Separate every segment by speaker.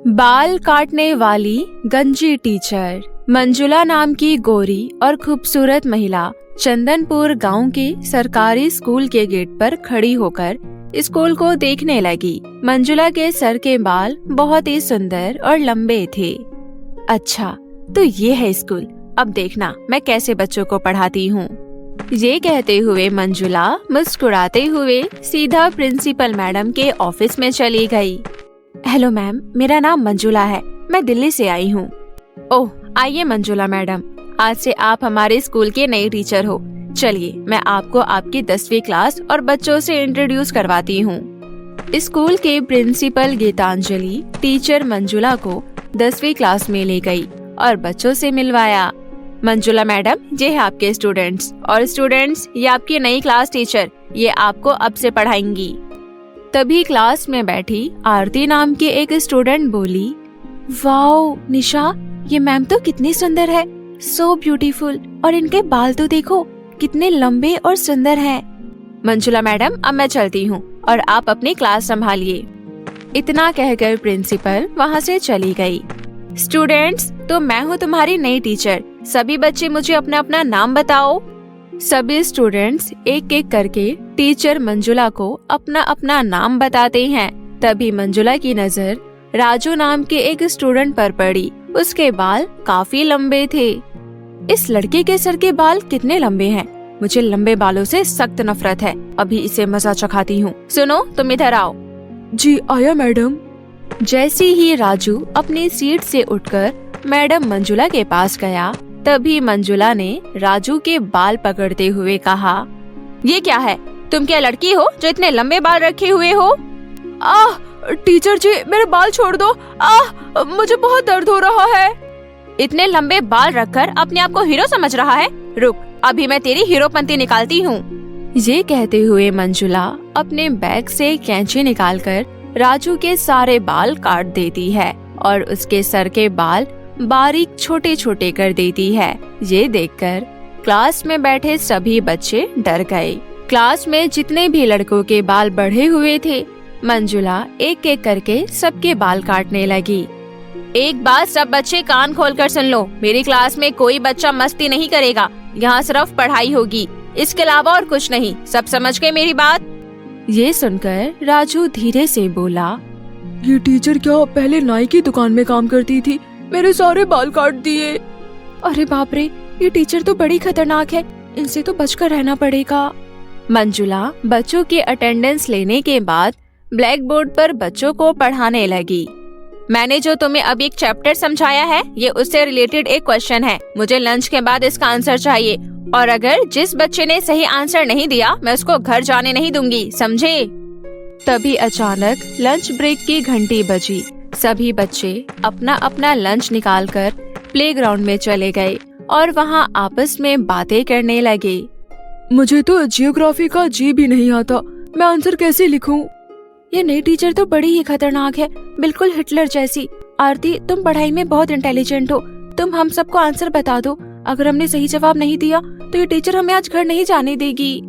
Speaker 1: बाल काटने वाली गंजी टीचर। मंजुला नाम की गोरी और खूबसूरत महिला चंदनपुर गांव के सरकारी स्कूल के गेट पर खड़ी होकर स्कूल को देखने लगी। मंजुला के सर के बाल बहुत ही सुंदर और लंबे थे। अच्छा, तो ये है स्कूल, अब देखना मैं कैसे बच्चों को पढ़ाती हूँ। ये कहते हुए मंजुला मुस्कुराते हुए सीधा प्रिंसिपल मैडम के ऑफिस में चली गई। हेलो मैम, मेरा नाम मंजुला है, मैं दिल्ली से आई हूँ। ओह, आइए मंजुला मैडम, आज से आप हमारे स्कूल के नए टीचर हो। चलिए मैं आपको आपकी 10वीं क्लास और बच्चों से इंट्रोड्यूस करवाती हूँ। स्कूल के प्रिंसिपल गीतांजलि टीचर मंजुला को 10वीं क्लास में ले गई और बच्चों से मिलवाया। मंजुला मैडम, ये है आपके स्टूडेंट्स, और स्टूडेंट्स ये आपकी नई क्लास टीचर, ये आपको अब से पढ़ाएंगी। तभी क्लास में बैठी आरती नाम की एक स्टूडेंट बोली, वाओ निशा, ये मैम तो कितनी सुंदर है, सो ब्यूटीफुल, और इनके बाल तो देखो कितने लंबे और सुंदर हैं। मंजुला मैडम, अब मैं चलती हूँ और आप अपनी क्लास संभालिए। इतना कहकर प्रिंसिपल वहाँ से चली गई। स्टूडेंट्स, तो मैं हूँ तुम्हारी नई टीचर, सभी बच्चे मुझे अपना अपना नाम बताओ। सभी स्टूडेंट्स एक एक करके टीचर मंजुला को अपना अपना नाम बताते हैं। तभी मंजुला की नजर राजू नाम के एक स्टूडेंट पर पड़ी। उसके बाल काफी लंबे थे। इस लड़के के सर के बाल कितने लंबे हैं, मुझे लंबे बालों से सख्त नफरत है, अभी इसे मजा चखाती हूँ। सुनो, तुम इधर आओ।
Speaker 2: जी आया मैडम।
Speaker 1: जैसे ही राजू अपनी सीट से उठकर मैडम मंजुला के पास गया, तभी मंजुला ने राजू के बाल पकड़ते हुए कहा, ये क्या है, तुम क्या लड़की हो जो इतने लंबे बाल रखे हुए हो?
Speaker 2: आह टीचर जी, मेरे बाल छोड़ दो, आह मुझे बहुत दर्द हो रहा है।
Speaker 1: इतने लंबे बाल रखकर अपने आप को हीरो समझ रहा है? रुक, अभी मैं तेरी हीरोपंती निकालती हूँ। ये कहते हुए मंजुला अपने बैग से कैंची निकालकर राजू के सारे बाल काट देती है और उसके सर के बाल बारीक छोटे छोटे कर देती है। ये देखकर क्लास में बैठे सभी बच्चे डर गए। क्लास में जितने भी लड़कों के बाल बढ़े हुए थे, मंजुला एक एक करके सबके बाल काटने लगी। एक बात सब बच्चे कान खोलकर सुन लो, मेरी क्लास में कोई बच्चा मस्ती नहीं करेगा, यहाँ सिर्फ पढ़ाई होगी, इसके अलावा और कुछ नहीं, सब समझ गए मेरी बात? ये सुनकर राजू धीरे से बोला,
Speaker 2: ये टीचर क्या पहले नाई की दुकान में काम करती थी, मेरे सारे बाल काट दिए।
Speaker 1: अरे बाप रे, ये टीचर तो बड़ी खतरनाक है, इनसे तो बचकर रहना पड़ेगा। मंजुला बच्चों के अटेंडेंस लेने के बाद ब्लैक बोर्ड पर बच्चों को पढ़ाने लगी। मैंने जो तुम्हें अभी एक चैप्टर समझाया है, ये उससे रिलेटेड एक क्वेश्चन है, मुझे लंच के बाद इसका आंसर चाहिए, और अगर जिस बच्चे ने सही आंसर नहीं दिया, मैं उसको घर जाने नहीं दूंगी, समझे? तभी अचानक लंच ब्रेक की घंटी बजी। सभी बच्चे अपना अपना लंच निकालकर प्लेग्राउंड में चले गए और वहाँ आपस में बातें करने लगे।
Speaker 2: मुझे तो जियोग्राफी का जी भी नहीं आता, मैं आंसर कैसे लिखूं?
Speaker 1: ये नई टीचर तो बड़ी ही खतरनाक है, बिल्कुल हिटलर जैसी। आरती, तुम पढ़ाई में बहुत इंटेलिजेंट हो, तुम हम सबको आंसर बता दो, अगर हमने सही जवाब नहीं दिया तो ये टीचर हमें आज घर नहीं जाने देगी।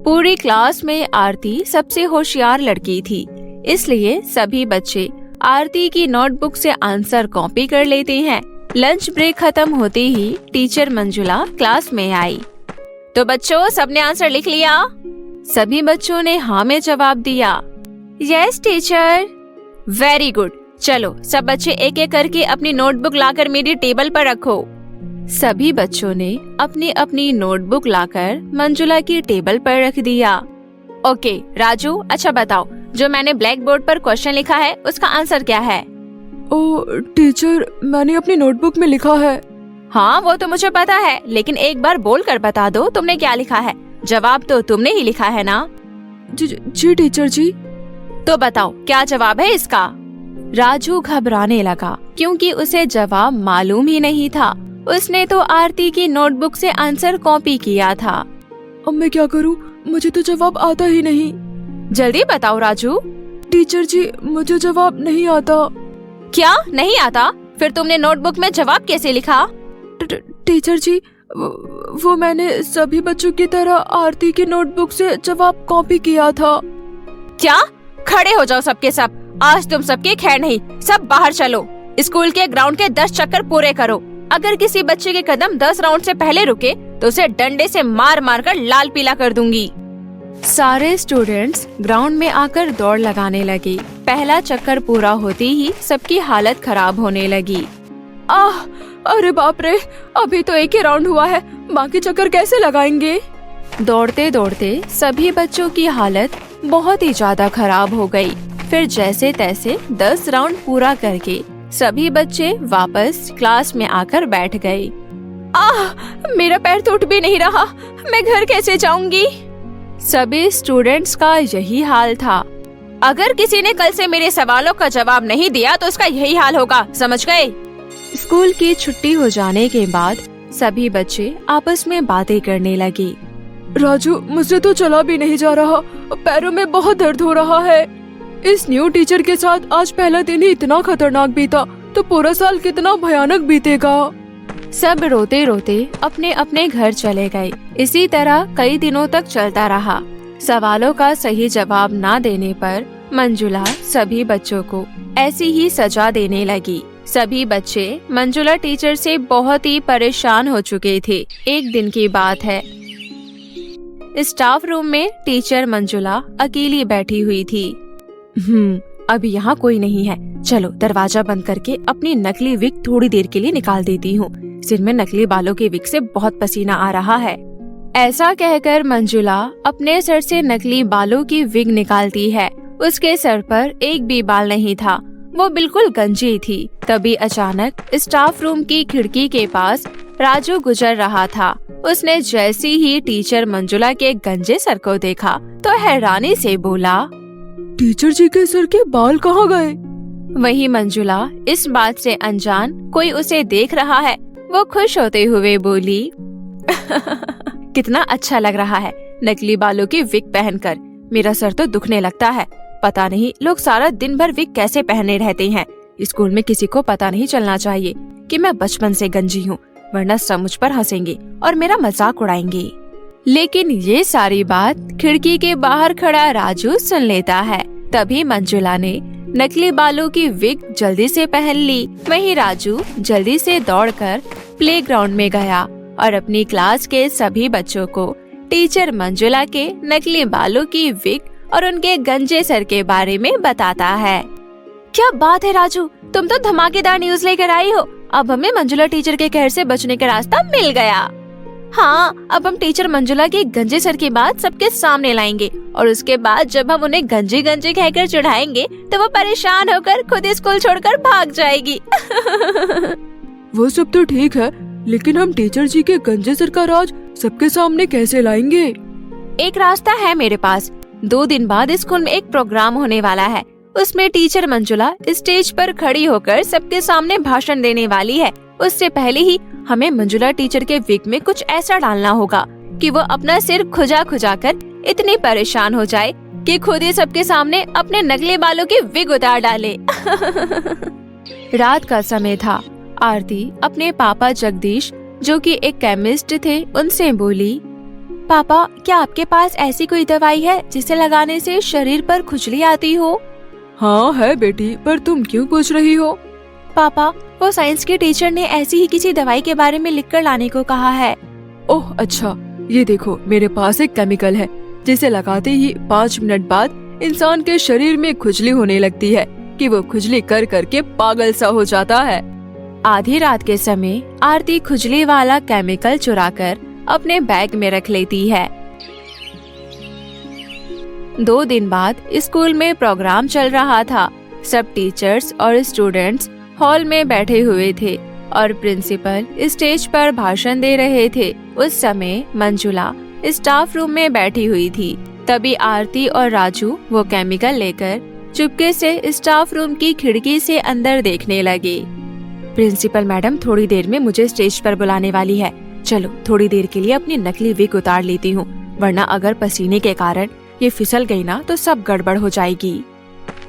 Speaker 1: पूरी क्लास में आरती सबसे होशियार लड़की थी, इसलिए सभी बच्चे आरती की नोटबुक से आंसर कॉपी कर लेते हैं। लंच ब्रेक खत्म होते ही टीचर मंजुला क्लास में आई। तो बच्चों, सबने आंसर लिख लिया? सभी बच्चों ने हाँ में जवाब दिया। Yes teacher. वेरी गुड, चलो सब बच्चे एक एक करके अपनी नोटबुक लाकर मेरी टेबल पर रखो। सभी बच्चों ने अपनी अपनी नोटबुक लाकर मंजुला की टेबल पर रख दिया। ओके राजू, अच्छा बताओ, जो मैंने ब्लैक बोर्ड पर क्वेश्चन लिखा है उसका आंसर क्या है?
Speaker 2: ओ टीचर, मैंने अपनी नोटबुक में लिखा है।
Speaker 1: हाँ वो तो मुझे पता है, लेकिन एक बार बोल कर बता दो तुमने क्या लिखा है, जवाब तो तुमने ही लिखा है ना?
Speaker 2: जी टीचर जी।
Speaker 1: तो बताओ क्या जवाब है इसका? राजू घबराने लगा क्योंकि उसे जवाब मालूम ही नहीं था। उसने तो आरती की नोटबुक से आंसर कॉपी किया था।
Speaker 2: अब मैं क्या करूं, मुझे तो जवाब आता ही नहीं।
Speaker 1: जल्दी बताओ राजू।
Speaker 2: टीचर जी, मुझे जवाब नहीं आता।
Speaker 1: क्या नहीं आता? फिर तुमने नोटबुक में जवाब कैसे लिखा?
Speaker 2: टीचर जी, वो मैंने सभी बच्चों की तरह आरती की नोटबुक से जवाब कॉपी किया था।
Speaker 1: क्या? खड़े हो जाओ सबके सब आज तुम सबकी खैर नहीं, सब बाहर चलो। स्कूल के ग्राउंड के 10 चक्कर पूरे करो। अगर किसी बच्चे के कदम 10 राउंड से पहले रुके तो उसे डंडे से मार मार कर लाल पीला कर दूंगी। सारे स्टूडेंट्स ग्राउंड में आकर दौड़ लगाने लगे। पहला चक्कर पूरा होते ही सबकी हालत खराब होने लगी।
Speaker 2: अरे बाप रे, अभी तो एक ही राउंड हुआ है, बाकी चक्कर कैसे लगाएंगे?
Speaker 1: दौड़ते दौड़ते सभी बच्चों की हालत बहुत ही ज्यादा खराब हो गई। फिर जैसे तैसे 10 राउंड पूरा करके सभी बच्चे वापस क्लास में आकर बैठ गए।
Speaker 2: मेरा पैर तो उठ भी नहीं रहा, मैं घर कैसे जाऊंगी?
Speaker 1: सभी स्टूडेंट्स का यही हाल था। अगर किसी ने कल से मेरे सवालों का जवाब नहीं दिया तो उसका यही हाल होगा, समझ गए? स्कूल की छुट्टी हो जाने के बाद सभी बच्चे आपस में बातें करने लगे।
Speaker 2: राजू, मुझसे तो चला भी नहीं जा रहा, पैरों में बहुत दर्द हो रहा है। इस न्यू टीचर के साथ आज पहला दिन ही इतना खतरनाक बीता, तो पूरा साल कितना भयानक बीतेगा।
Speaker 1: सब रोते रोते अपने अपने घर चले गए। इसी तरह कई दिनों तक चलता रहा। सवालों का सही जवाब ना देने पर मंजुला सभी बच्चों को ऐसी ही सजा देने लगी। सभी बच्चे मंजुला टीचर से बहुत ही परेशान हो चुके थे। एक दिन की बात है, स्टाफ रूम में टीचर मंजुला अकेली बैठी हुई थी। अभी यहाँ कोई नहीं है, चलो दरवाजा बंद करके अपनी नकली विग थोड़ी देर के लिए निकाल देती हूँ। सिर में नकली बालों के विग से बहुत पसीना आ रहा है। ऐसा कहकर मंजुला अपने सर से नकली बालों की विग निकालती है। उसके सर पर एक भी बाल नहीं था, वो बिल्कुल गंजी थी। तभी अचानक स्टाफ रूम की खिड़की के पास राजू गुजर रहा था। उसने जैसे ही टीचर मंजुला के गंजे सर को देखा तो हैरानी से बोला,
Speaker 2: टीचर जी के सर के बाल कहाँ गए?
Speaker 1: वही मंजुला इस बात से अनजान कोई उसे देख रहा है। वो खुश होते हुए बोली, कितना अच्छा लग रहा है नकली बालों की विग पहनकर। मेरा सर तो दुखने लगता है। पता नहीं लोग सारा दिन भर विग कैसे पहने रहते हैं। स्कूल में किसी को पता नहीं चलना चाहिए कि मैं बचपन से गंजी हूँ, वरना सब मुझ पर हंसेंगे और मेरा मजाक उड़ाएंगे। लेकिन ये सारी बात खिड़की के बाहर खड़ा राजू सुन लेता है। तभी मंजुला ने नकली बालों की विग जल्दी से पहन ली। वहीं राजू जल्दी से दौड़कर प्लेग्राउंड में गया और अपनी क्लास के सभी बच्चों को टीचर मंजुला के नकली बालों की विग और उनके गंजे सर के बारे में बताता है। क्या बात है राजू, तुम तो धमाकेदार न्यूज लेकर आई हो। अब हमें मंजुला टीचर के कहर से बचने का रास्ता मिल गया। हाँ, अब हम टीचर मंजुला के गंजे सर की बात सबके सामने लाएंगे और उसके बाद जब हम उन्हें गंजे गंजे कहकर चिढ़ाएंगे तो वो परेशान होकर खुद स्कूल छोड़कर भाग जाएगी।
Speaker 2: वो सब तो ठीक है, लेकिन हम टीचर जी के गंजे सर का राज सबके सामने कैसे लाएंगे?
Speaker 1: एक रास्ता है मेरे पास। 2 दिन बाद स्कूल में एक प्रोग्राम होने वाला है। उसमें टीचर मंजुला स्टेज पर खड़ी होकर सबके सामने भाषण देने वाली है। उससे पहले ही हमें मंजुला टीचर के विग में कुछ ऐसा डालना होगा कि वो अपना सिर खुजा खुजा कर इतनी परेशान हो जाए कि खुद ही सबके सामने अपने नकली बालों की विग उतार डाले। रात का समय था। आरती अपने पापा जगदीश, जो कि एक केमिस्ट थे, उनसे बोली, पापा क्या आपके पास ऐसी कोई दवाई है जिसे लगाने से शरीर पर खुजली आती हो?
Speaker 2: हाँ है बेटी, पर तुम क्यों पूछ रही हो?
Speaker 1: पापा, वो साइंस के टीचर ने ऐसी ही किसी दवाई के बारे में लिखकर लाने को कहा है।
Speaker 2: ओह अच्छा, ये देखो मेरे पास एक केमिकल है जिसे लगाते ही 5 मिनट बाद इंसान के शरीर में खुजली होने लगती है कि वो खुजली कर करके पागल सा हो जाता है।
Speaker 1: आधी रात के समय आरती खुजली वाला केमिकल चुराकर अपने बैग में रख लेती है। 2 दिन बाद स्कूल में प्रोग्राम चल रहा था। सब टीचर्स और स्टूडेंट्स हॉल में बैठे हुए थे और प्रिंसिपल स्टेज पर भाषण दे रहे थे। उस समय मंजुला स्टाफ रूम में बैठी हुई थी। तभी आरती और राजू वो केमिकल लेकर चुपके से स्टाफ रूम की खिड़की से अंदर देखने लगे। प्रिंसिपल मैडम थोड़ी देर में मुझे स्टेज पर बुलाने वाली है। चलो थोड़ी देर के लिए अपनी नकली विग उतार लेती हूँ, वरना अगर पसीने के कारण ये फिसल गई ना तो सब गड़बड़ हो जाएगी।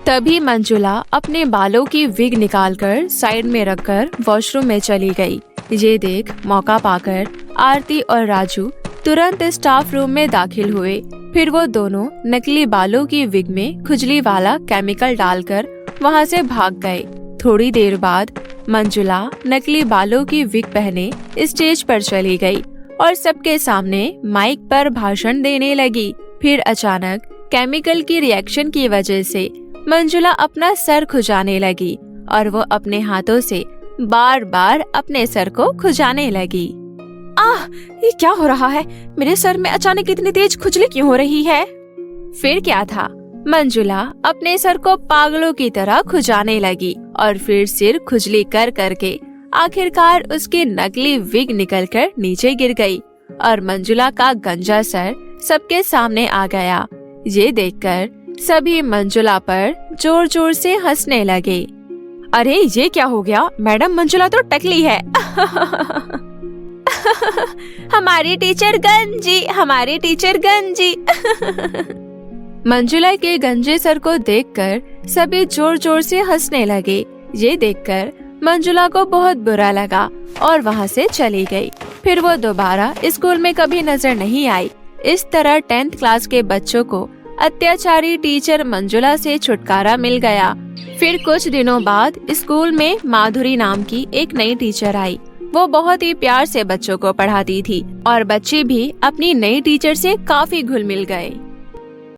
Speaker 1: तभी मंजुला अपने बालों की विग निकालकर साइड में रखकर वॉशरूम में चली गई। ये देख मौका पाकर आरती और राजू तुरंत स्टाफ रूम में दाखिल हुए। फिर वो दोनों नकली बालों की विग में खुजली वाला केमिकल डालकर वहाँ से भाग गए। थोड़ी देर बाद मंजुला नकली बालों की विग पहने स्टेज पर चली गई और सबके सामने माइक पर भाषण देने लगी। फिर अचानक केमिकल की रिएक्शन की वजह से मंजुला अपना सर खुजाने लगी और वो अपने हाथों से बार बार अपने सर को खुजाने लगी। आह, ये क्या हो रहा है? मेरे सर में अचानक इतनी तेज खुजली क्यों हो रही है? फिर क्या था, मंजुला अपने सर को पागलों की तरह खुजाने लगी और फिर सिर खुजली कर करके आखिरकार उसकी नकली विग निकलकर नीचे गिर गई और मंजुला का गंजा सर सबके सामने आ गया। ये देखकर सभी मंजुला पर जोर जोर से हंसने लगे। अरे ये क्या हो गया? मैडम, मंजुला तो टकली है। हमारी टीचर गंजी, हमारी टीचर गंजी। मंजुला के गंजे सर को देखकर सभी जोर जोर से हंसने लगे। ये देखकर मंजुला को बहुत बुरा लगा और वहाँ से चली गई। फिर वो दोबारा स्कूल में कभी नजर नहीं आई। इस तरह 10th क्लास के बच्चों को अत्याचारी टीचर मंजुला से छुटकारा मिल गया। फिर कुछ दिनों बाद स्कूल में माधुरी नाम की एक नई टीचर आई। वो बहुत ही प्यार से बच्चों को पढ़ाती थी और बच्चे भी अपनी नई टीचर से काफी घुल मिल गए।